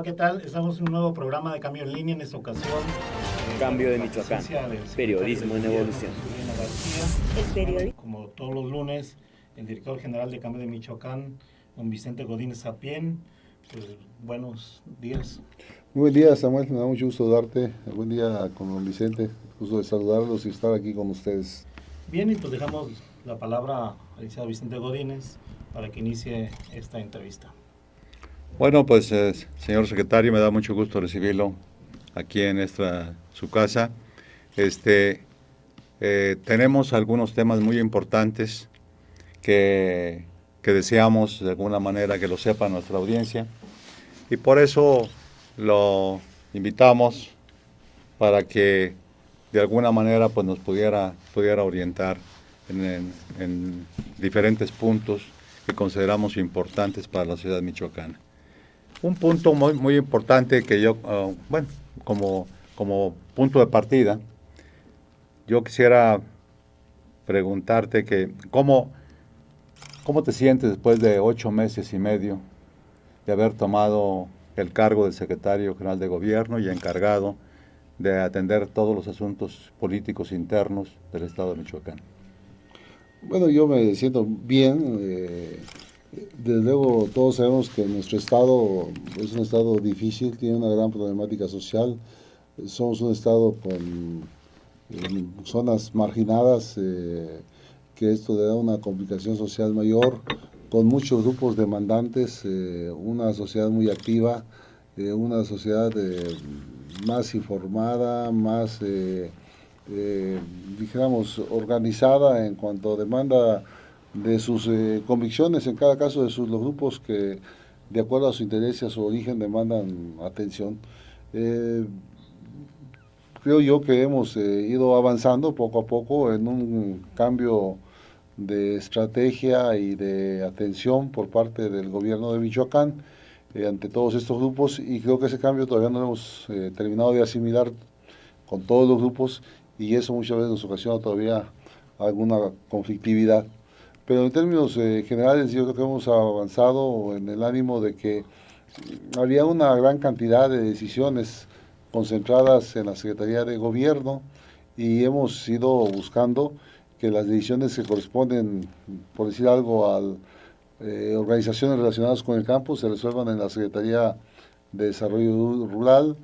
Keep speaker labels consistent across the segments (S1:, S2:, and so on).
S1: Hola, ¿qué tal? Estamos en un nuevo programa de Cambio en Línea, en esta ocasión.
S2: Cambio de
S1: la
S2: Michoacán.
S1: presencia del
S2: Periodismo en
S1: secretario de Gobierno,
S2: evolución.
S1: Jesús Lina García.
S3: El periodismo.
S1: Como todos los lunes, el director general de Cambio de Michoacán, don Vicente Godínez Sapien. Pues, buenos días.
S4: Muy buen día, Samuel, me da mucho gusto darte. Buen día con don Vicente, gusto de saludarlos y estar aquí con ustedes.
S1: Bien, y pues dejamos la palabra al licenciado Vicente Godínez para que inicie esta entrevista.
S5: Bueno, pues señor secretario, me da mucho gusto recibirlo aquí en su casa. Tenemos algunos temas muy importantes que deseamos de alguna manera que lo sepa nuestra audiencia y por eso lo invitamos para que de alguna manera pues nos pudiera orientar en diferentes puntos que consideramos importantes para la ciudad michoacana. Un punto muy, muy importante que yo, como punto de partida, yo quisiera preguntarte que ¿cómo te sientes después de 8 meses y medio de haber tomado el cargo del secretario general de gobierno y encargado de atender todos los asuntos políticos internos del estado de Michoacán?
S4: Bueno, yo me siento bien. Desde luego todos sabemos que nuestro estado es un estado difícil, tiene una gran problemática social. Somos un estado con zonas marginadas, que esto le da una complicación social mayor, con muchos grupos demandantes, una sociedad muy activa, una sociedad más informada, más, dijéramos, organizada en cuanto a demanda de sus convicciones, en cada caso los grupos que de acuerdo a su interés y a su origen demandan atención. Creo yo que hemos ido avanzando poco a poco en un cambio de estrategia y de atención por parte del gobierno de Michoacán ante todos estos grupos, y creo que ese cambio todavía no lo hemos terminado de asimilar con todos los grupos, y eso muchas veces nos ocasiona todavía alguna conflictividad. Pero en términos generales yo creo que hemos avanzado en el ánimo de que había una gran cantidad de decisiones concentradas en la Secretaría de Gobierno, y hemos ido buscando que las decisiones que corresponden, por decir algo, a organizaciones relacionadas con el campo se resuelvan en la Secretaría de Desarrollo Rural,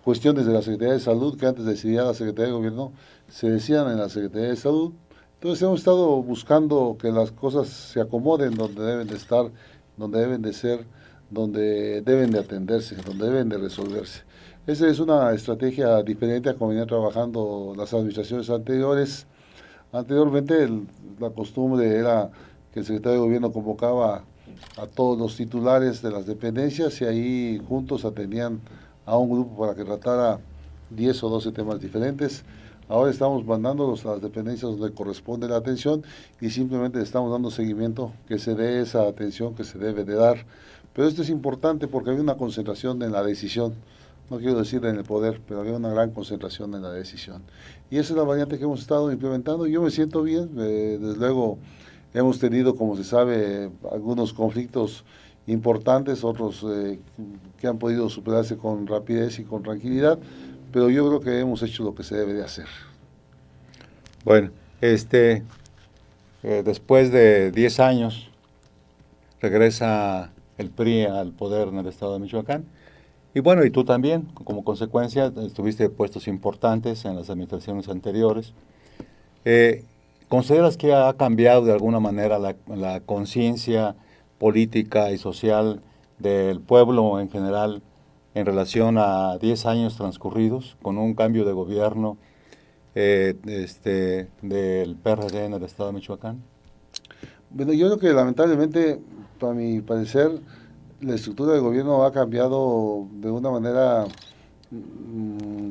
S4: cuestiones de la Secretaría de Salud que antes decidía la Secretaría de Gobierno se decían en la Secretaría de Salud. Entonces hemos estado buscando que las cosas se acomoden donde deben de estar, donde deben de ser, donde deben de atenderse, donde deben de resolverse. Esa es una estrategia diferente a como venían trabajando las administraciones anteriores. Anteriormente la costumbre era que el secretario de Gobierno convocaba a todos los titulares de las dependencias y ahí juntos atendían a un grupo para que tratara 10 o 12 temas diferentes. Ahora estamos mandándolos a las dependencias donde corresponde la atención y simplemente estamos dando seguimiento que se dé esa atención que se debe de dar. Pero esto es importante porque había una concentración en la decisión, no quiero decir en el poder, pero había una gran concentración en la decisión. Y esa es la variante que hemos estado implementando. Yo me siento bien, desde luego hemos tenido, como se sabe, algunos conflictos importantes, otros que han podido superarse con rapidez y con tranquilidad, pero yo creo que hemos hecho lo que se debe de hacer.
S5: Bueno, después de 10 años regresa el PRI al poder en el estado de Michoacán. Y bueno, y tú también, como consecuencia, tuviste puestos importantes en las administraciones anteriores. ¿Consideras que ha cambiado de alguna manera la conciencia política y social del pueblo en general en relación a 10 años transcurridos con un cambio de gobierno del PRD en el estado de Michoacán?
S4: Bueno, yo creo que lamentablemente, para mi parecer, la estructura del gobierno ha cambiado de una manera,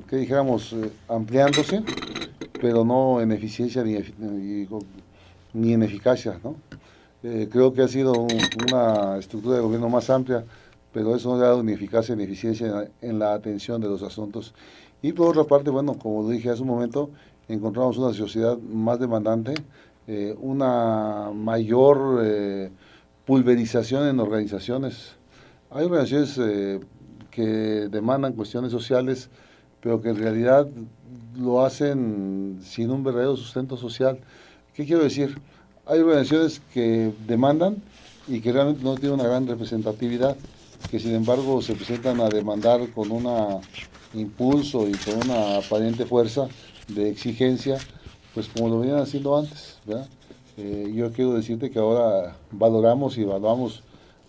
S4: que dijéramos, ampliándose, pero no en eficiencia ni en eficacia, ¿no? Creo que ha sido una estructura de gobierno más amplia, pero eso no ha dado ni eficacia ni eficiencia en la atención de los asuntos. Y por otra parte, bueno, como lo dije hace un momento, encontramos una sociedad más demandante, una mayor pulverización en organizaciones. Hay organizaciones que demandan cuestiones sociales, pero que en realidad lo hacen sin un verdadero sustento social. ¿Qué quiero decir? Hay organizaciones que demandan y que realmente no tienen una gran representatividad, que sin embargo se presentan a demandar con un impulso y con una aparente fuerza de exigencia, pues como lo venían haciendo antes, ¿verdad? Yo quiero decirte que ahora valoramos y evaluamos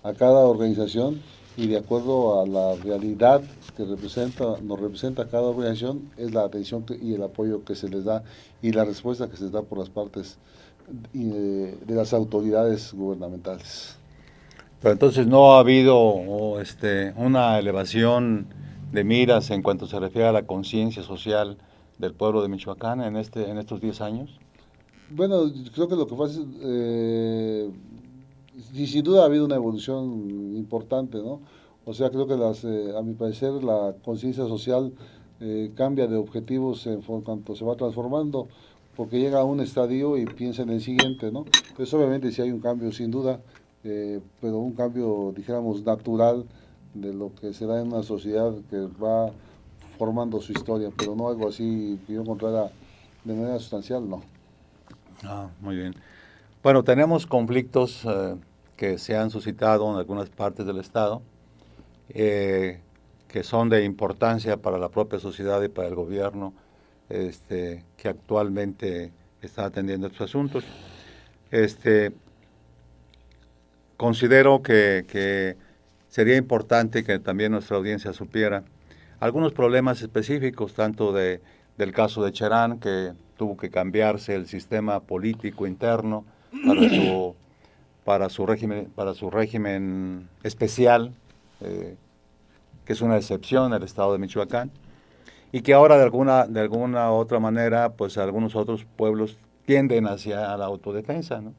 S4: a cada organización y de acuerdo a la realidad que nos representa cada organización, es la atención y el apoyo que se les da y la respuesta que se les da por las partes de las autoridades gubernamentales.
S5: Pero entonces no ha habido una elevación de miras en cuanto se refiere a la conciencia social del pueblo de Michoacán en estos 10 años.
S4: Bueno, creo que lo que pasa es, sin duda ha habido una evolución importante, ¿no? O sea, creo que a mi parecer la conciencia social cambia de objetivos en cuanto se va transformando, porque llega a un estadio y piensa en el siguiente, ¿no? Entonces obviamente sí hay un cambio sin duda, pero un cambio, dijéramos, natural de lo que se da en una sociedad que va formando su historia, pero no algo así que yo encontrara de manera sustancial, no.
S5: Muy bien. Bueno, tenemos conflictos que se han suscitado en algunas partes del Estado, que son de importancia para la propia sociedad y para el gobierno que actualmente está atendiendo estos asuntos. Considero que sería importante que también nuestra audiencia supiera algunos problemas específicos, tanto del caso de Cherán, que tuvo que cambiarse el sistema político interno para su régimen especial, que es una excepción en el estado de Michoacán, y que ahora de alguna otra manera, pues algunos otros pueblos tienden hacia la autodefensa, ¿no?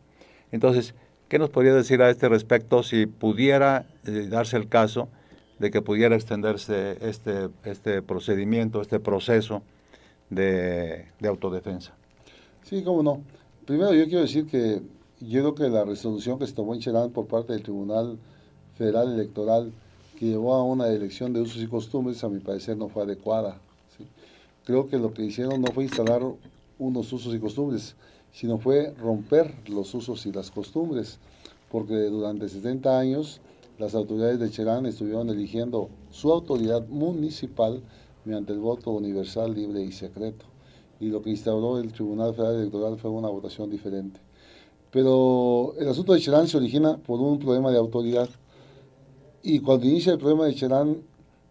S5: Entonces, ¿qué nos podría decir a este respecto si pudiera darse el caso de que pudiera extenderse este procedimiento, este proceso de autodefensa?
S4: Sí, cómo no. Primero yo quiero decir que yo creo que la resolución que se tomó en Cherán por parte del Tribunal Federal Electoral, que llevó a una elección de usos y costumbres, a mi parecer no fue adecuada, ¿sí? Creo que lo que hicieron no fue instalar unos usos y costumbres, sino fue romper los usos y las costumbres, porque durante 70 años las autoridades de Cherán estuvieron eligiendo su autoridad municipal mediante el voto universal, libre y secreto. Y lo que instauró el Tribunal Federal Electoral fue una votación diferente. Pero el asunto de Cherán se origina por un problema de autoridad. Y cuando inicia el problema de Cherán,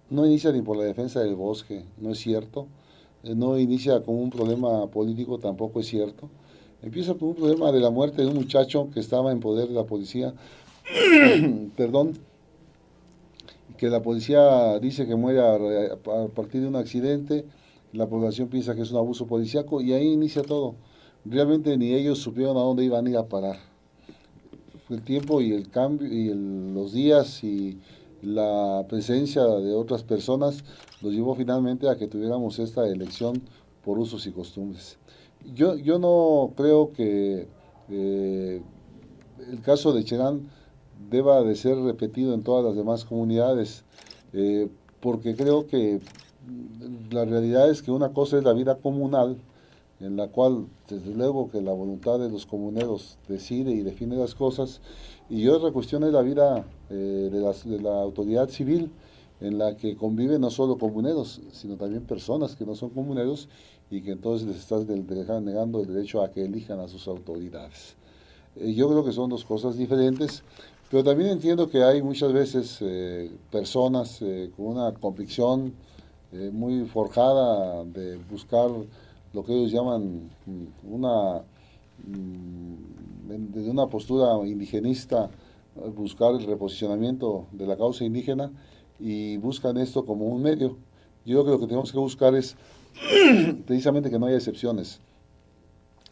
S4: no inicia ni por la defensa del bosque, no es cierto. No inicia como un problema político, tampoco es cierto. Empieza por un problema de la muerte de un muchacho que estaba en poder de la policía, perdón, que la policía dice que muere a partir de un accidente, la población piensa que es un abuso policíaco y ahí inicia todo. Realmente ni ellos supieron a dónde iban a ir a parar. El tiempo y el cambio y los días y la presencia de otras personas nos llevó finalmente a que tuviéramos esta elección por usos y costumbres. Yo no creo que el caso de Cherán deba de ser repetido en todas las demás comunidades, porque creo que la realidad es que una cosa es la vida comunal, en la cual desde luego que la voluntad de los comuneros decide y define las cosas, y otra cuestión es la vida de la autoridad civil, en la que conviven no solo comuneros, sino también personas que no son comuneros y que entonces les estás negando el derecho a que elijan a sus autoridades. Yo creo que son dos cosas diferentes, pero también entiendo que hay muchas veces personas con una convicción muy forjada de buscar lo que ellos llaman desde una postura indigenista, buscar el reposicionamiento de la causa indígena y buscan esto como un medio. Yo creo que lo que tenemos que buscar es precisamente que no haya excepciones.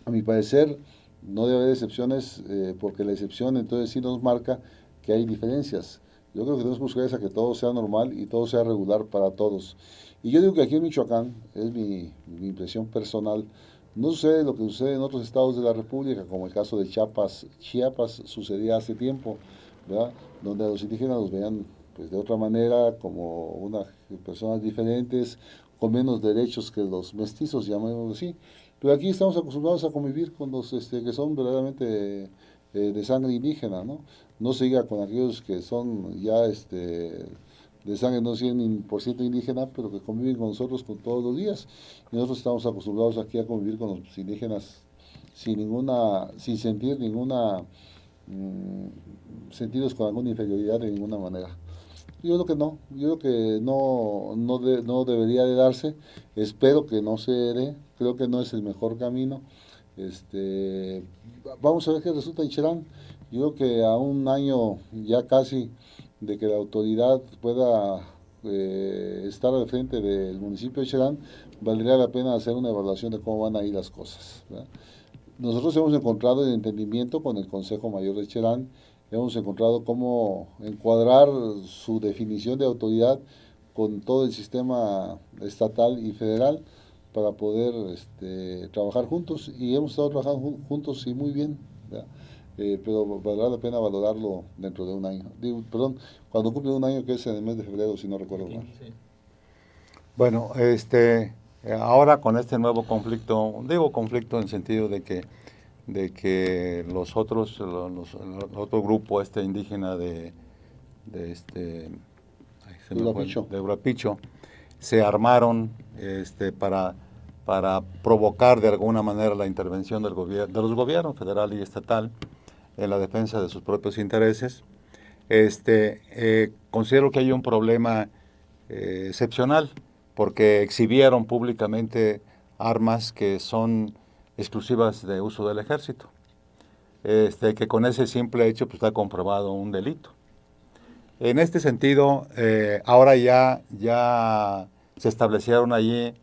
S4: A mi parecer, no debe haber excepciones porque la excepción entonces sí nos marca que hay diferencias. Yo creo que tenemos que buscar es a que todo sea normal y todo sea regular para todos. Y yo digo que aquí en Michoacán, es mi impresión personal, no sucede lo que sucede en otros estados de la República, como el caso de Chiapas. Chiapas sucedía hace tiempo, ¿verdad? Donde a los indígenas los veían pues de otra manera, como unas personas diferentes, con menos derechos que los mestizos, llamémoslo así. Pero aquí estamos acostumbrados a convivir con los que son verdaderamente de sangre indígena, ¿no? No se diga con aquellos que son ya de sangre no 100% indígena, pero que conviven con nosotros con todos los días. Y nosotros estamos acostumbrados aquí a convivir con los indígenas sin sentir ninguna sentidos con alguna inferioridad de ninguna manera. Yo creo que no debería de darse, espero que no se dé, creo que no es el mejor camino. Vamos a ver qué resulta en Cherán. Yo creo que a un año ya casi de que la autoridad pueda estar al frente del municipio de Cherán, valdría la pena hacer una evaluación de cómo van a ir las cosas, ¿verdad? Nosotros hemos encontrado el entendimiento con el Consejo Mayor de Cherán, hemos encontrado cómo encuadrar su definición de autoridad con todo el sistema estatal y federal para poder trabajar juntos, y hemos estado trabajando juntos y muy bien, ¿verdad? Pero valdrá la pena valorarlo dentro de un año. Cuando cumple un año, que es en el mes de febrero, si no recuerdo mal.
S1: Sí.
S5: Bueno, ahora con este nuevo conflicto, digo conflicto en sentido de que el otro grupo indígena de Urapicho se armaron para provocar de alguna manera la intervención de los gobiernos federal y estatal en la defensa de sus propios intereses. Considero que hay un problema excepcional, porque exhibieron públicamente armas que son exclusivas de uso del ejército, que con ese simple hecho pues, está comprobado un delito. En este sentido, ahora ya se establecieron allí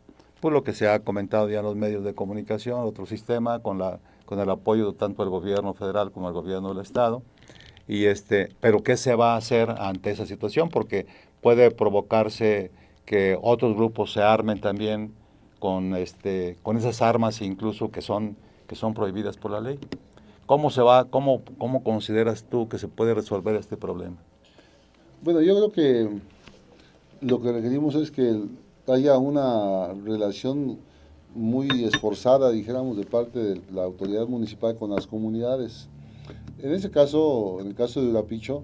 S5: pues, lo que se ha comentado ya en los medios de comunicación, otro sistema con el apoyo de tanto del gobierno federal como el gobierno del estado. Pero ¿qué se va a hacer ante esa situación? Porque puede provocarse que otros grupos se armen también con esas armas incluso que son prohibidas por la ley. ¿Cómo consideras tú que se puede resolver este problema?
S4: Bueno, yo creo que lo que requerimos es que haya una relación muy esforzada, dijéramos, de parte de la autoridad municipal con las comunidades. En el caso de Urapicho,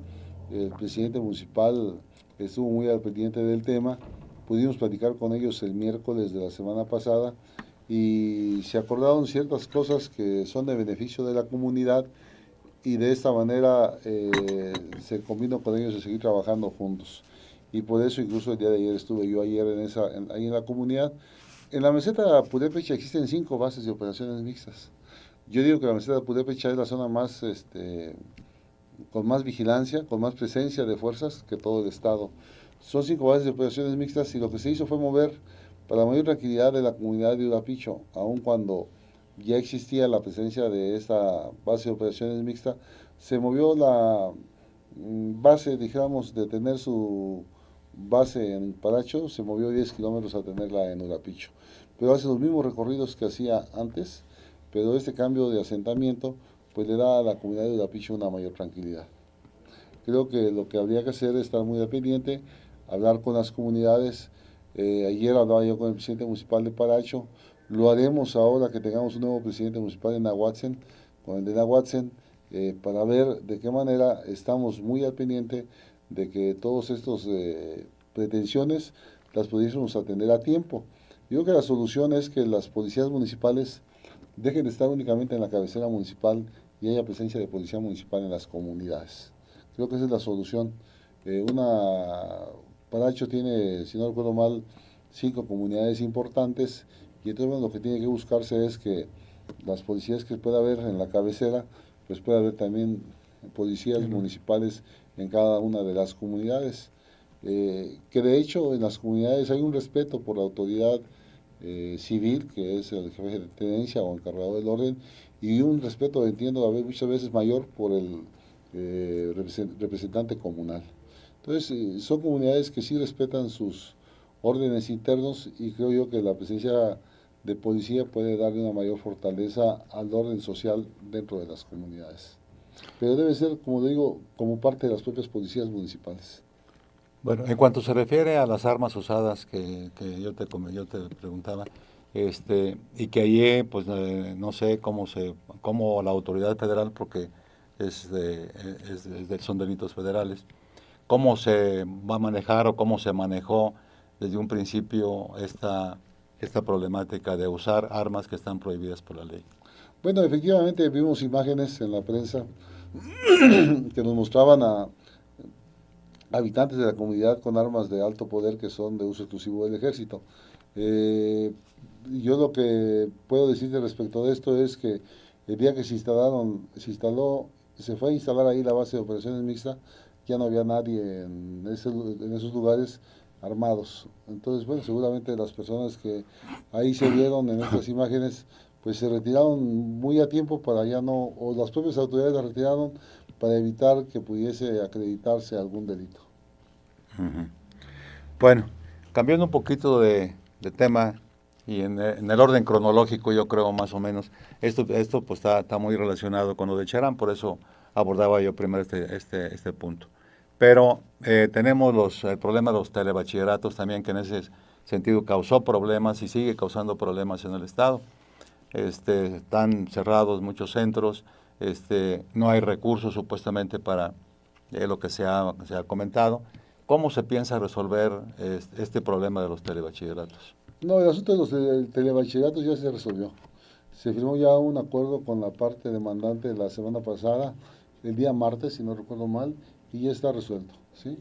S4: el presidente municipal estuvo muy al pendiente del tema. Pudimos platicar con ellos el miércoles de la semana pasada y se acordaron ciertas cosas que son de beneficio de la comunidad, y de esta manera se combinó con ellos de seguir trabajando juntos. Y por eso incluso el día de ayer estuve yo ahí en la comunidad. En la meseta Purépecha existen 5 bases de operaciones mixtas. Yo digo que la meseta Purépecha es la zona más con más vigilancia, con más presencia de fuerzas que todo el estado. Son 5 bases de operaciones mixtas, y lo que se hizo fue mover para la mayor tranquilidad de la comunidad de Urapicho, aun cuando ya existía la presencia de esta base de operaciones mixta, se movió la base, dijéramos, de tener su base en Paracho, se movió 10 kilómetros a tenerla en Urapicho. Pero hace los mismos recorridos que hacía antes, pero este cambio de asentamiento pues le da a la comunidad de Urapicho una mayor tranquilidad. Creo que lo que habría que hacer es estar muy al pendiente, hablar con las comunidades. Ayer hablaba yo con el presidente municipal de Paracho, lo haremos ahora que tengamos un nuevo presidente municipal en Nahuatzen, con el de Nahuatzen, para ver de qué manera estamos muy al pendiente de que todas estas pretensiones las pudiésemos atender a tiempo. Yo creo que la solución es que las policías municipales dejen de estar únicamente en la cabecera municipal y haya presencia de policía municipal en las comunidades. Creo que esa es la solución. Paracho tiene, si no recuerdo mal, 5 comunidades importantes, y entonces lo que tiene que buscarse es que las policías que pueda haber en la cabecera, pues pueda haber también policías municipales en cada una de las comunidades. Que de hecho en las comunidades hay un respeto por la autoridad civil, que es el jefe de tenencia o encargado del orden, y un respeto, entiendo, muchas veces mayor por el representante comunal. Entonces, son comunidades que sí respetan sus órdenes internos, y creo yo que la presencia de policía puede darle una mayor fortaleza al orden social dentro de las comunidades. Pero debe ser, como digo, como parte de las propias policías municipales.
S5: Bueno, en cuanto se refiere a las armas usadas que yo te preguntaba, y que allí, pues no sé cómo la autoridad federal, porque son delitos federales, cómo se va a manejar o cómo se manejó desde un principio esta problemática de usar armas que están prohibidas por la ley.
S4: Bueno, efectivamente vimos imágenes en la prensa que nos mostraban a habitantes de la comunidad con armas de alto poder que son de uso exclusivo del ejército. Eh, yo lo que puedo decirte respecto de esto es que el día que se fue a instalar ahí la base de operaciones mixta, ya no había nadie en esos lugares armados. Entonces, bueno, seguramente las personas que ahí se vieron en estas imágenes, pues se retiraron muy a tiempo para ya no, o las propias autoridades las retiraron para evitar que pudiese acreditarse algún delito.
S5: Uh-huh. Bueno, cambiando un poquito de tema y en el orden cronológico, yo creo más o menos, esto pues está muy relacionado con lo de Charán, por eso abordaba yo primero este punto. Pero tenemos el problema de los telebachilleratos también, que en ese sentido causó problemas y sigue causando problemas en el Estado. Están cerrados muchos centros, no hay recursos supuestamente para lo que se ha comentado. ¿Cómo se piensa resolver este problema de los telebachilleratos?
S4: No, el asunto de los telebachilleratos ya se resolvió. Se firmó ya un acuerdo con la parte demandante la semana pasada, el día martes, si no recuerdo mal, y ya está resuelto, ¿sí?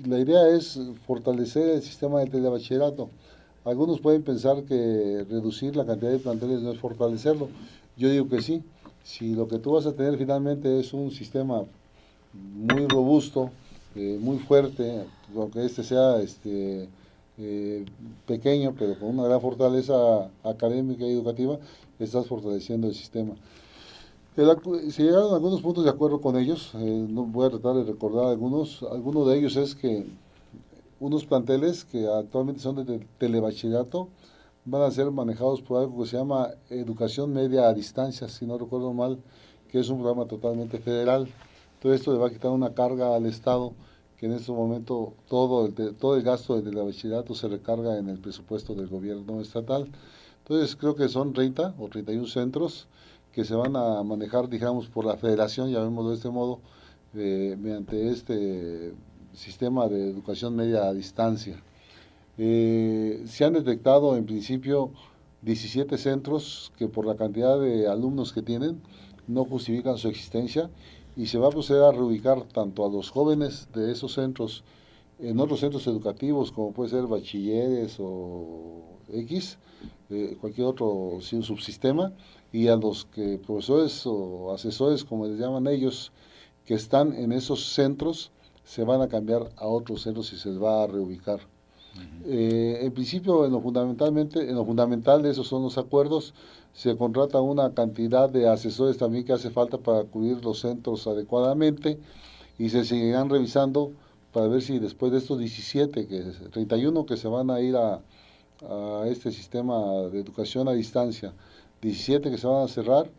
S4: La idea es fortalecer el sistema de telebachillerato. Algunos pueden pensar que reducir la cantidad de planteles no es fortalecerlo. Yo digo que sí. Si lo que tú vas a tener finalmente es un sistema muy robusto, muy fuerte, aunque sea pequeño, pero con una gran fortaleza académica y educativa, estás fortaleciendo el sistema. Se llegaron a algunos puntos de acuerdo con ellos, no voy a tratar de recordar algunos. Alguno de ellos es que unos planteles que actualmente son de telebachillerato van a ser manejados por algo que se llama educación media a distancia, si no recuerdo mal, que es un programa totalmente federal. Todo esto le va a quitar una carga al Estado, que en este momento todo el gasto del telebachillerato se recarga en el presupuesto del gobierno estatal. Entonces creo que son 30 o 31 centros que se van a manejar, digamos, por la federación, llamémoslo de este modo, mediante este sistema de educación media a distancia. Se han detectado en principio 17 centros que por la cantidad de alumnos que tienen no justifican su existencia, y se va a proceder a reubicar tanto a los jóvenes de esos centros en otros centros educativos, como puede ser bachilleres o cualquier otro subsistema, y a los profesores o asesores, como les llaman ellos, que están en esos centros, se van a cambiar a otros centros y se les va a reubicar. En principio, en lo fundamental de esos son los acuerdos. Se contrata una cantidad de asesores también que hace falta para cubrir los centros adecuadamente, y se seguirán revisando para ver si después de estos 31 que se van a ir a este sistema de educación a distancia, 17 que se van a cerrar,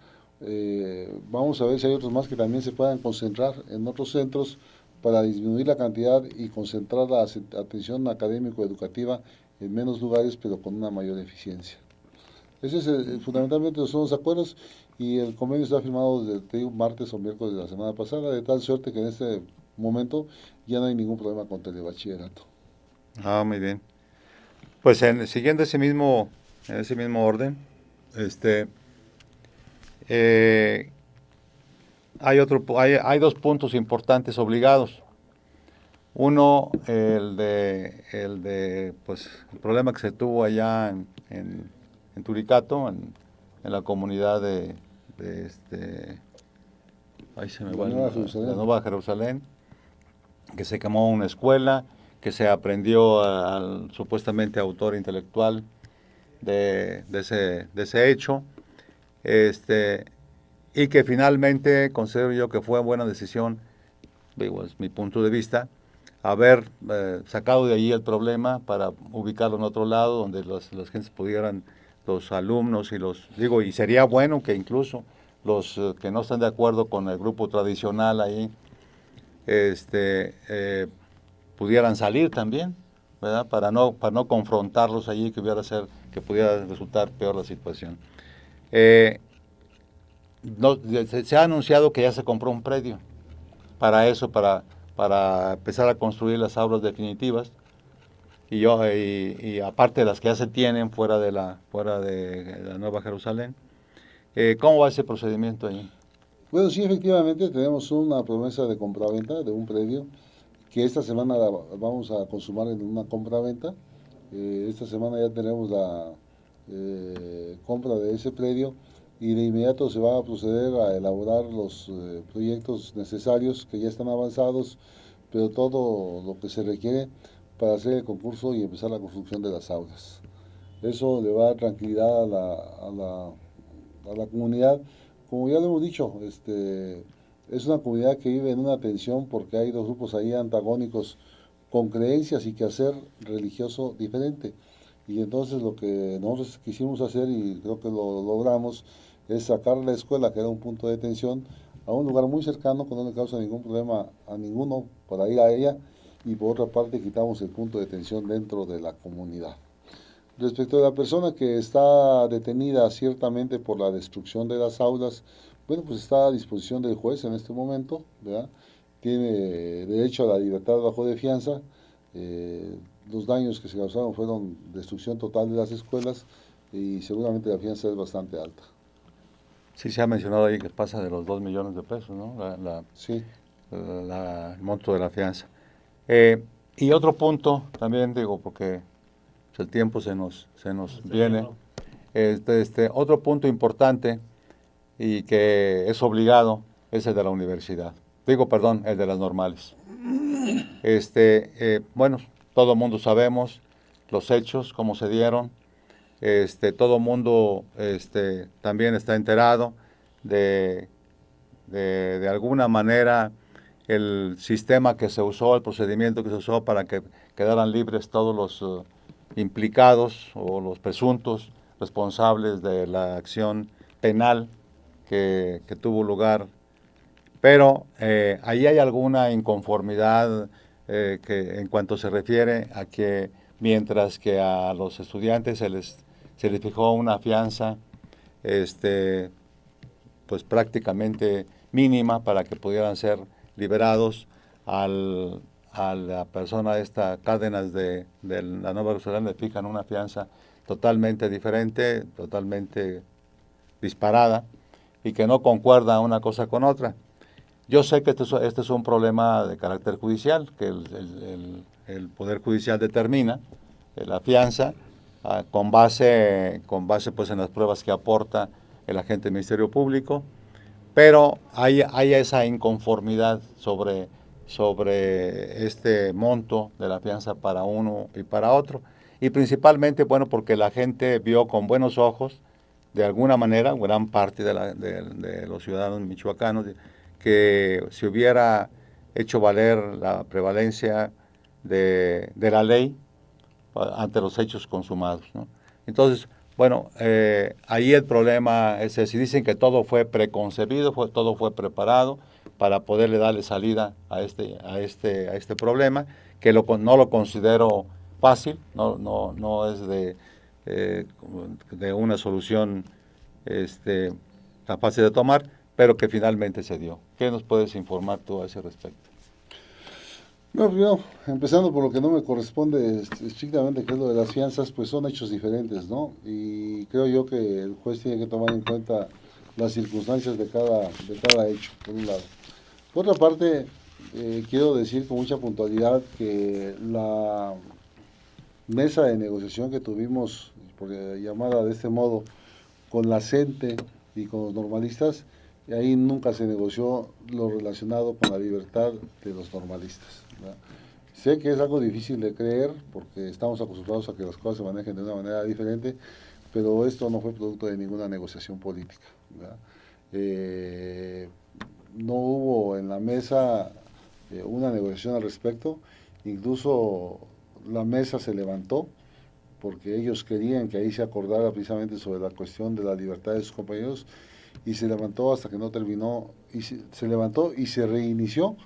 S4: vamos a ver si hay otros más que también se puedan concentrar en otros centros para disminuir la cantidad y concentrar la atención académico-educativa en menos lugares, pero con una mayor eficiencia. Ese es fundamentalmente son los acuerdos, y el convenio está firmado desde martes o miércoles de la semana pasada, de tal suerte que en este momento ya no hay ningún problema con telebachillerato.
S5: Ah, muy bien. Pues siguiendo ese mismo orden, hay dos puntos importantes obligados. Uno, el problema que se tuvo allá en Turicato, en la comunidad la Nueva Jerusalén, que se quemó una escuela, que se aprendió al supuestamente autor intelectual de ese hecho, y que finalmente considero yo que fue buena decisión, digo, es mi punto de vista, haber sacado de allí el problema para ubicarlo en otro lado donde las gentes pudieran, los alumnos y sería bueno que incluso los que no están de acuerdo con el grupo tradicional ahí, pudieran salir también, ¿verdad? Para no confrontarlos allí, que pudiera resultar peor la situación. Se ha anunciado que ya se compró un predio para eso, para empezar a construir las aulas definitivas, y aparte de las que ya se tienen fuera de la Nueva Jerusalén. ¿Cómo va ese procedimiento ahí?
S4: Bueno, sí, efectivamente tenemos una promesa de compraventa de un predio que esta semana vamos a consumar en una compraventa. Esta semana ya tenemos la compra de ese predio y de inmediato se va a proceder a elaborar los proyectos necesarios que ya están avanzados, pero todo lo que se requiere para hacer el concurso y empezar la construcción de las aulas. Eso le va a dar tranquilidad a la comunidad. Como ya lo hemos dicho, es una comunidad que vive en una tensión porque hay dos grupos ahí antagónicos con creencias y quehacer religioso diferente. Y entonces lo que nosotros quisimos hacer, y creo que lo logramos, es sacar la escuela, que era un punto de tensión, a un lugar muy cercano, que no le causa ningún problema a ninguno para ir a ella, y por otra parte quitamos el punto de tensión dentro de la comunidad. Respecto a la persona que está detenida ciertamente por la destrucción de las aulas, bueno, pues está a disposición del juez en este momento, ¿verdad? Tiene derecho a la libertad bajo de fianza. Los daños que se causaron fueron destrucción total de las escuelas y seguramente la fianza es bastante alta.
S5: Sí, se ha mencionado ahí que pasa de los 2 millones de pesos, ¿no?
S4: Sí.
S5: El monto de la fianza. Y otro punto también, digo, porque el tiempo se nos viene. Otro punto importante y que es obligado es el de la universidad. El de las normales. Bueno, todo el mundo sabemos los hechos, cómo se dieron. Todo el mundo también está enterado de alguna manera el sistema que se usó, el procedimiento que se usó para que quedaran libres todos los implicados o los presuntos responsables de la acción penal que tuvo lugar. Pero ahí hay alguna inconformidad que en cuanto se refiere a que mientras que a los estudiantes se les fijó una fianza pues prácticamente mínima para que pudieran ser liberados, a la persona esta Cárdenas de la Nueva Jerusalén le fijan una fianza totalmente diferente, totalmente disparada y que no concuerda una cosa con otra. Yo sé que este es un problema de carácter judicial, que el Poder Judicial determina la fianza con base pues en las pruebas que aporta el agente del Ministerio Público, pero hay esa inconformidad sobre este monto de la fianza para uno y para otro, y principalmente, bueno, porque la gente vio con buenos ojos, de alguna manera, gran parte de los ciudadanos michoacanos, que se hubiera hecho valer la prevalencia de la ley ante los hechos consumados, ¿no? Entonces, bueno, ahí el problema es si dicen que todo fue preconcebido, todo fue preparado para poderle darle salida a este problema, que no lo considero fácil, no es de una solución tan fácil de tomar, pero que finalmente se dio. ¿Qué nos puedes informar tú a ese respecto?
S4: No, primero, empezando por lo que no me corresponde estrictamente, que es lo de las fianzas, pues son hechos diferentes, ¿no? Y creo yo que el juez tiene que tomar en cuenta las circunstancias de cada hecho, por un lado. Por otra parte, quiero decir con mucha puntualidad que la mesa de negociación que tuvimos, llamada de este modo, con la CENTE y con los normalistas, ahí nunca se negoció lo relacionado con la libertad de los normalistas, ¿verdad? Sé que es algo difícil de creer porque estamos acostumbrados a que las cosas se manejen de una manera diferente, pero esto no fue producto de ninguna negociación política, ¿verdad? No hubo en la mesa una negociación al respecto, incluso la mesa se levantó porque ellos querían que ahí se acordara precisamente sobre la cuestión de la libertad de sus compañeros, y se levantó hasta que no terminó, y se levantó y se reinició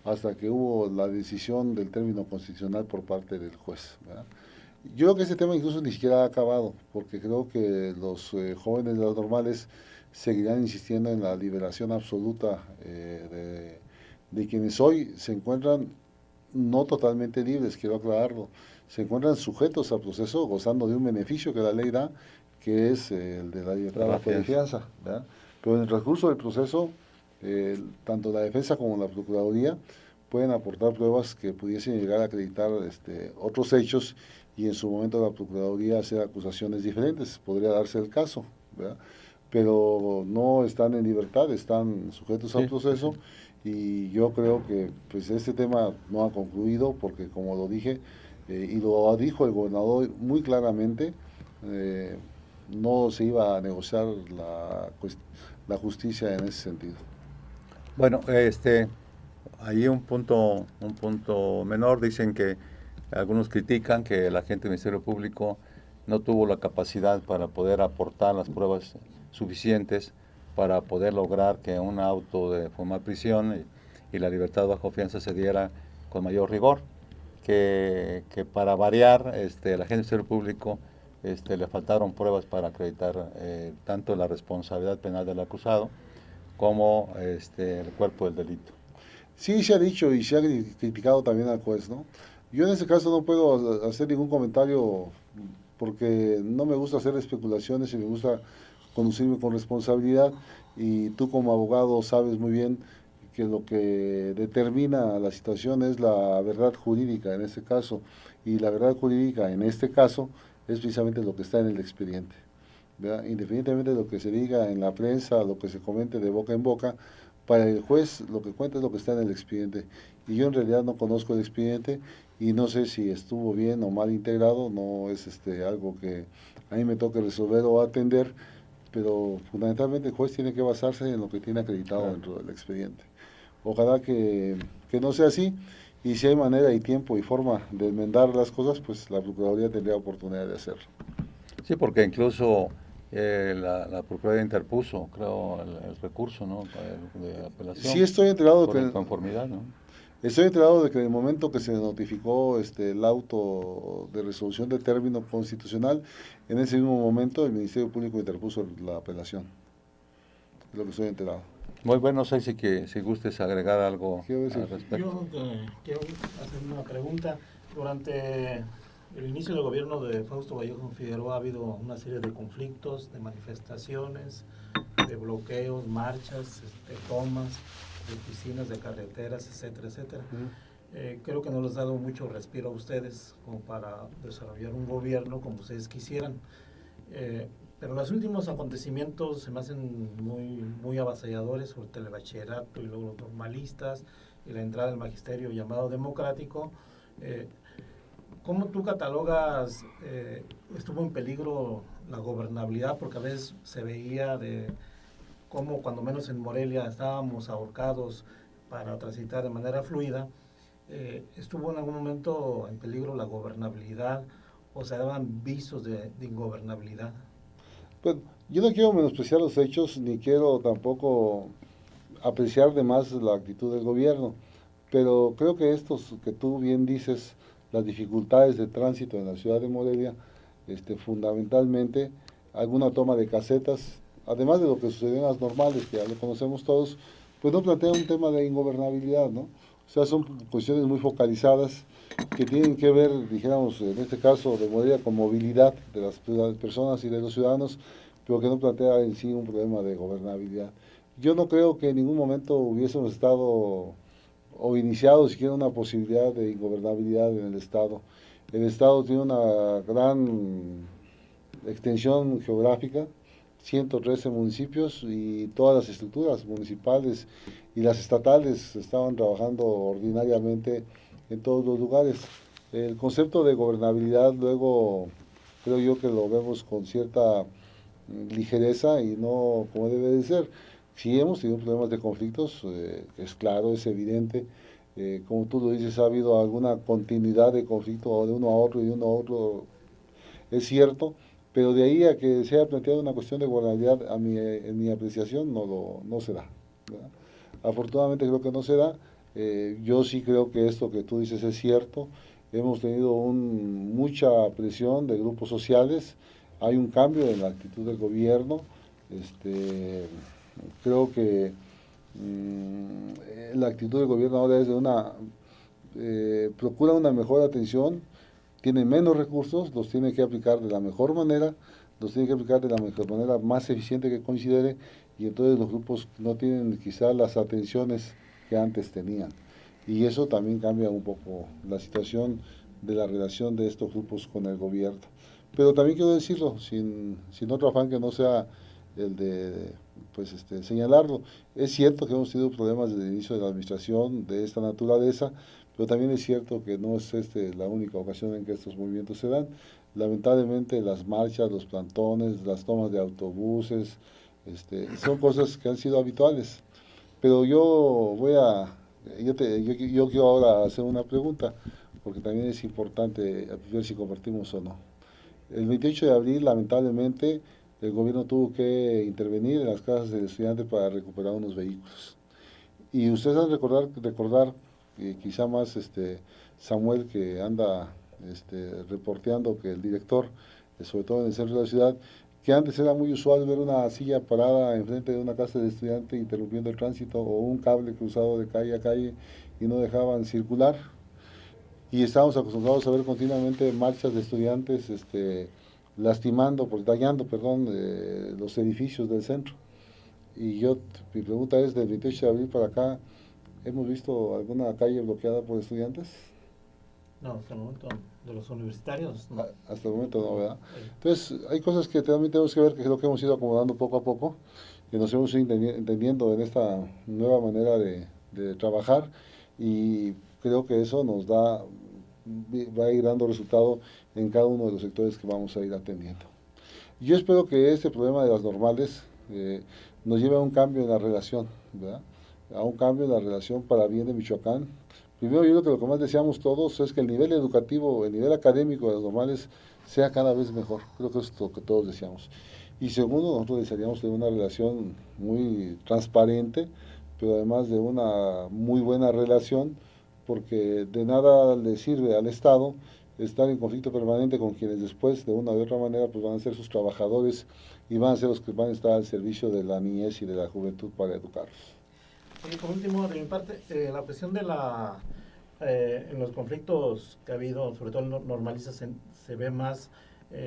S4: hasta que hubo la decisión del término constitucional por parte del juez, ¿verdad? Yo creo que ese tema incluso ni siquiera ha acabado, porque creo que los jóvenes de las normales seguirán insistiendo en la liberación absoluta de quienes hoy se encuentran no totalmente libres, quiero aclararlo, se encuentran sujetos al proceso gozando de un beneficio que la ley da, que es el de la libertad bajo de fianza, ¿verdad? Pero en el transcurso del proceso, tanto la defensa como la Procuraduría pueden aportar pruebas que pudiesen llegar a acreditar otros hechos y en su momento la Procuraduría hacer acusaciones diferentes, podría darse el caso, ¿verdad? Pero no están en libertad, están sujetos al proceso y yo creo que pues este tema no ha concluido porque como lo dije y lo dijo el gobernador muy claramente, no se iba a negociar la justicia en ese sentido.
S5: Bueno, ahí un punto menor, dicen que algunos critican que el agente del Ministerio Público no tuvo la capacidad para poder aportar las pruebas suficientes para poder lograr que un auto de formal prisión y la libertad bajo fianza se diera con mayor rigor, que para variar, el agente del Ministerio Público le faltaron pruebas para acreditar tanto la responsabilidad penal del acusado como el cuerpo del delito.
S4: Sí, se ha dicho y se ha criticado también al juez, ¿no? Yo en ese caso no puedo hacer ningún comentario porque no me gusta hacer especulaciones y me gusta conducirme con responsabilidad y tú como abogado sabes muy bien que lo que determina la situación es la verdad jurídica en este caso y la verdad jurídica en este caso es precisamente lo que está en el expediente, ¿verdad? Independientemente de lo que se diga en la prensa, lo que se comente de boca en boca, para el juez lo que cuenta es lo que está en el expediente y yo en realidad no conozco el expediente y no sé si estuvo bien o mal integrado, no es algo que a mí me toque resolver o atender, pero fundamentalmente el juez tiene que basarse en lo que tiene acreditado dentro del expediente. Ojalá que no sea así y si hay manera y tiempo y forma de enmendar las cosas, pues la Procuraduría tendría oportunidad de hacerlo.
S5: Sí, porque incluso la Procuraduría interpuso, creo, el recurso, ¿no?, de apelación.
S4: Sí, estoy enterado
S5: por inconformidad, ¿no?
S4: Estoy enterado de que en el momento que se notificó el auto de resolución de término constitucional, en ese mismo momento el Ministerio Público interpuso la apelación. Es lo que estoy enterado.
S5: Muy bueno, no sé si gustes agregar algo al respecto.
S1: Yo quiero hacer una pregunta. Durante el inicio del gobierno de Fausto Vallejo Figueroa ha habido una serie de conflictos, de manifestaciones, de bloqueos, marchas, tomas de oficinas, de carreteras, etcétera, etcétera. Creo que no les ha dado mucho respiro a ustedes como para desarrollar un gobierno como ustedes quisieran. Pero los últimos acontecimientos se me hacen muy avasalladores sobre el telebachillerato y luego los normalistas y la entrada del magisterio llamado democrático. ¿Cómo tú catalogas, estuvo en peligro la gobernabilidad? Porque a veces se veía de cómo cuando menos en Morelia estábamos ahorcados para transitar de manera fluida. ¿Estuvo en algún momento en peligro la gobernabilidad o se daban visos de ingobernabilidad?
S4: Bueno, yo no quiero menospreciar los hechos ni quiero tampoco apreciar de más la actitud del gobierno, pero creo que estos que tú bien dices, las dificultades de tránsito en la ciudad de Morelia, fundamentalmente alguna toma de casetas, además de lo que sucedió en las normales, que ya lo conocemos todos, pues no plantea un tema de ingobernabilidad, ¿no? O sea, son cuestiones muy focalizadas que tienen que ver, dijéramos, en este caso de Morelia, con movilidad de las personas y de los ciudadanos, pero que no plantea en sí un problema de gobernabilidad. Yo no creo que en ningún momento hubiésemos estado o iniciado siquiera una posibilidad de ingobernabilidad en el Estado. El Estado tiene una gran extensión geográfica, 113 municipios y todas las estructuras municipales y las estatales estaban trabajando ordinariamente en todos los lugares. El concepto de gobernabilidad luego creo yo que lo vemos con cierta ligereza y no como debe de ser. Sí hemos tenido problemas de conflictos, es claro, es evidente. Como tú lo dices, ha habido alguna continuidad de conflicto de uno a otro y de uno a otro, es cierto, pero de ahí a que se haya planteado una cuestión de gobernabilidad, en mi apreciación no se da, ¿verdad? Afortunadamente creo que no se da, Yo sí creo que esto que tú dices es cierto. Hemos tenido mucha presión de grupos sociales, hay un cambio en la actitud del gobierno. Este, Creo que la actitud del gobierno ahora es de procura una mejor atención, tiene menos recursos, los tiene que aplicar de la mejor manera, los tiene que aplicar de la mejor manera más eficiente que considere, y entonces los grupos no tienen quizás las atenciones que antes tenían. Y eso también cambia un poco la situación de la relación de estos grupos con el gobierno. Pero también quiero decirlo, sin otro afán que no sea el de señalarlo. Es cierto que hemos tenido problemas desde el inicio de la administración de esta naturaleza, pero también es cierto que no es la única ocasión en que estos movimientos se dan. Lamentablemente las marchas, los plantones, las tomas de autobuses, son cosas que han sido habituales. Pero yo quiero ahora hacer una pregunta, porque también es importante ver si compartimos o no. El 28 de abril, lamentablemente, el gobierno tuvo que intervenir en las casas del estudiante para recuperar unos vehículos. Y ustedes han de recordar quizá más Samuel, que anda reporteando, que el director, sobre todo en el centro de la ciudad, que antes era muy usual ver una silla parada enfrente de una casa de estudiante interrumpiendo el tránsito, o un cable cruzado de calle a calle y no dejaban circular. Y estábamos acostumbrados a ver continuamente marchas de estudiantes dañando, perdón, los edificios del centro. Mi pregunta es, del 28 de abril para acá, ¿hemos visto alguna calle bloqueada por estudiantes?
S1: No, hasta el momento, de los universitarios, no.
S4: Hasta el momento no, ¿verdad?
S1: Sí.
S4: Entonces, hay cosas que también tenemos que ver, que es lo que hemos ido acomodando poco a poco, que nos hemos ido entendiendo en esta nueva manera de trabajar, y creo que eso va a ir dando resultado en cada uno de los sectores que vamos a ir atendiendo. Yo espero que este problema de las normales nos lleve a un cambio en la relación, ¿verdad? A un cambio en la relación para bien de Michoacán. Primero, yo creo que lo que más deseamos todos es que el nivel educativo, el nivel académico de las normales sea cada vez mejor. Creo que eso es lo que todos deseamos. Y segundo, nosotros desearíamos tener una relación muy transparente, pero además de una muy buena relación, porque de nada le sirve al Estado estar en conflicto permanente con quienes después, de una u otra manera, pues van a ser sus trabajadores y van a ser los que van a estar al servicio de la niñez y de la juventud para educarlos.
S1: Y por último, de mi parte, la cuestión de en los conflictos que ha habido, sobre todo en normalistas, se ve más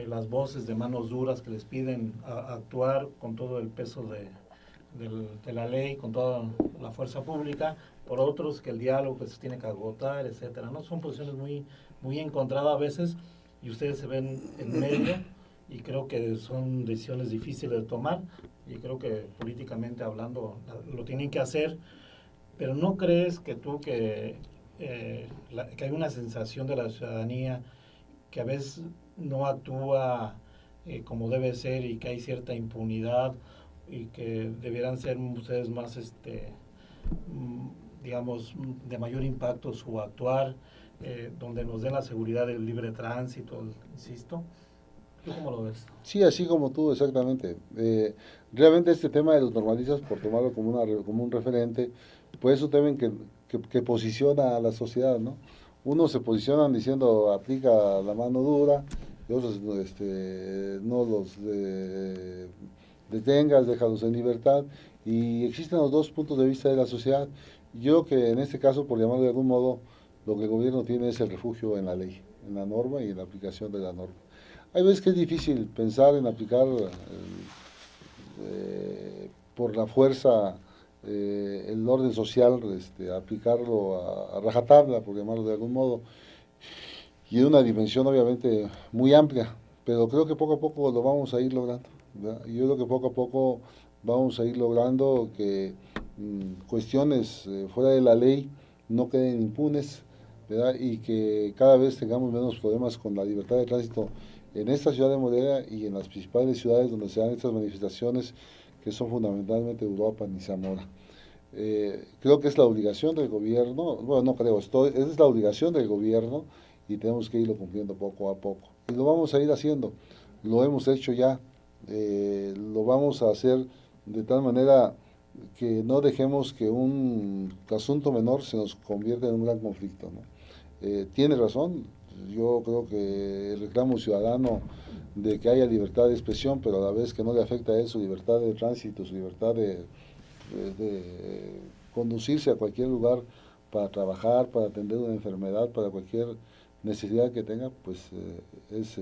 S1: las voces de manos duras que les piden actuar con todo el peso de la ley, con toda la fuerza pública, por otros que el diálogo que se tiene que agotar, etcétera, ¿no? Son posiciones muy encontradas a veces, y ustedes se ven en medio, y creo que son decisiones difíciles de tomar, y creo que políticamente hablando lo tienen que hacer. Pero ¿no crees que que hay una sensación de la ciudadanía que a veces no actúa como debe ser, y que hay cierta impunidad, y que debieran ser ustedes más, digamos, de mayor impacto su actuar, donde nos den la seguridad del libre tránsito, insisto? ¿Tú cómo lo ves?
S4: Sí, así como tú, exactamente. Realmente este tema de los normalistas, por tomarlo como un referente, pues es un tema que posiciona a la sociedad, ¿no? Unos se posicionan diciendo aplica la mano dura, y otros no los detengas, déjalos en libertad, y existen los dos puntos de vista de la sociedad. Yo que en este caso, por llamarlo de algún modo, lo que el gobierno tiene es el refugio en la ley, en la norma y en la aplicación de la norma. Hay veces que es difícil pensar en aplicar por la fuerza el orden social, aplicarlo a rajatabla, por llamarlo de algún modo, y en una dimensión obviamente muy amplia, pero creo que poco a poco lo vamos a ir logrando, ¿verdad? Yo creo que poco a poco vamos a ir logrando que cuestiones fuera de la ley no queden impunes, ¿verdad? Y que cada vez tengamos menos problemas con la libertad de tránsito en esta ciudad de Morelia y en las principales ciudades donde se dan estas manifestaciones, que son fundamentalmente Uruapan y Zamora. Creo que es la obligación del gobierno, bueno, no creo, es la obligación del gobierno, y tenemos que irlo cumpliendo poco a poco. Y lo vamos a ir haciendo, lo hemos hecho ya, lo vamos a hacer de tal manera que no dejemos que un asunto menor se nos convierta en un gran conflicto, ¿no? Tiene razón, yo creo que el reclamo ciudadano de que haya libertad de expresión, pero a la vez que no le afecta a él su libertad de tránsito, su libertad de conducirse a cualquier lugar para trabajar, para atender una enfermedad, para cualquier necesidad que tenga, pues es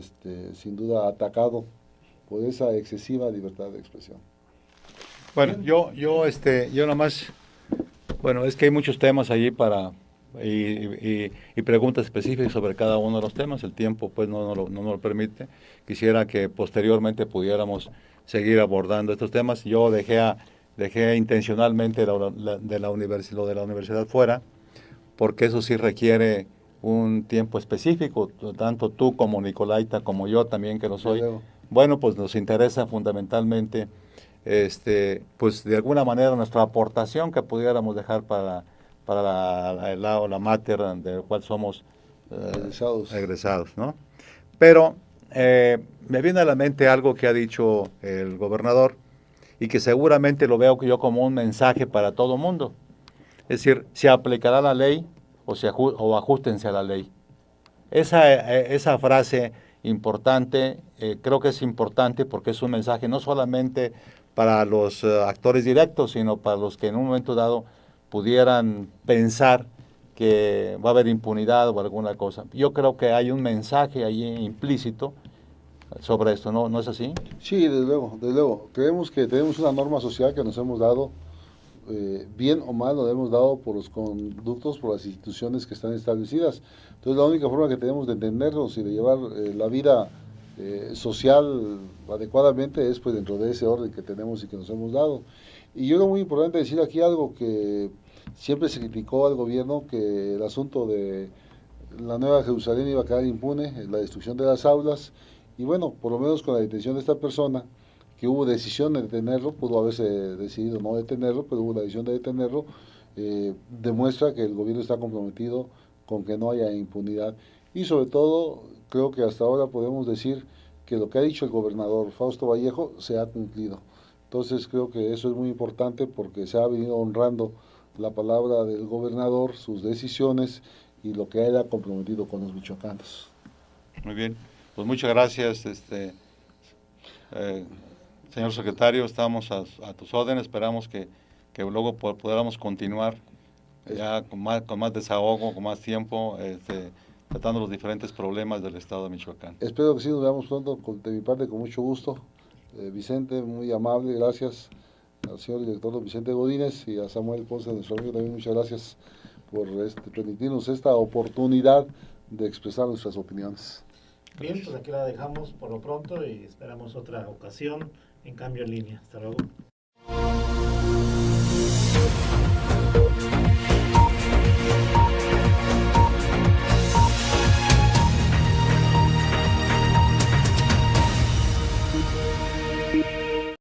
S4: sin duda atacado por esa excesiva libertad de expresión.
S5: Bueno, yo nomás, bueno, es que hay muchos temas allí y preguntas específicas sobre cada uno de los temas. El tiempo pues no nos lo permite. Quisiera que posteriormente pudiéramos seguir abordando estos temas. Yo dejé intencionalmente lo de la universidad fuera, porque eso sí requiere un tiempo específico, tanto tú como Nicolaita, como yo también que lo soy. Bueno, pues nos interesa fundamentalmente, pues de alguna manera nuestra aportación que pudiéramos dejar para la mater del cual somos egresados, ¿no? Pero me viene a la mente algo que ha dicho el gobernador y que seguramente lo veo yo como un mensaje para todo mundo. Es decir, se aplicará la ley o ajustense a la ley. Esa frase importante, creo que es importante porque es un mensaje no solamente para los actores directos, sino para los que en un momento dado pudieran pensar que va a haber impunidad o alguna cosa. Yo creo que hay un mensaje ahí implícito sobre esto, ¿no es así?
S4: Sí, desde luego, desde luego. Creemos que tenemos una norma social que nos hemos dado, bien o mal, lo hemos dado por los conductos, por las instituciones que están establecidas. Entonces la única forma que tenemos de entendernos y de llevar la vida social adecuadamente es pues dentro de ese orden que tenemos y que nos hemos dado. Y yo creo muy importante decir aquí algo que siempre se criticó al gobierno, que el asunto de la Nueva Jerusalén iba a quedar impune, la destrucción de las aulas, y bueno, por lo menos con la detención de esta persona, que hubo decisión de detenerlo, pudo haberse decidido no detenerlo, pero hubo la decisión de detenerlo, demuestra que el gobierno está comprometido con que no haya impunidad. Y sobre todo, creo que hasta ahora podemos decir que lo que ha dicho el gobernador Fausto Vallejo se ha cumplido. Entonces creo que eso es muy importante porque se ha venido honrando la palabra del gobernador, sus decisiones y lo que él ha comprometido con los michoacanos.
S5: Muy bien, pues muchas gracias, señor secretario, estamos a tus órdenes, esperamos que luego podamos continuar ya con más desahogo, con más tiempo, tratando los diferentes problemas del estado de Michoacán.
S4: Espero que sí, nos veamos pronto, de mi parte con mucho gusto. Vicente, muy amable, gracias al señor director Vicente Godínez y a Samuel Ponce, nuestro amigo, también muchas gracias por permitirnos esta oportunidad de expresar nuestras opiniones.
S1: Bien, pues aquí la dejamos por lo pronto y esperamos otra ocasión en Cambio en Línea. Hasta luego.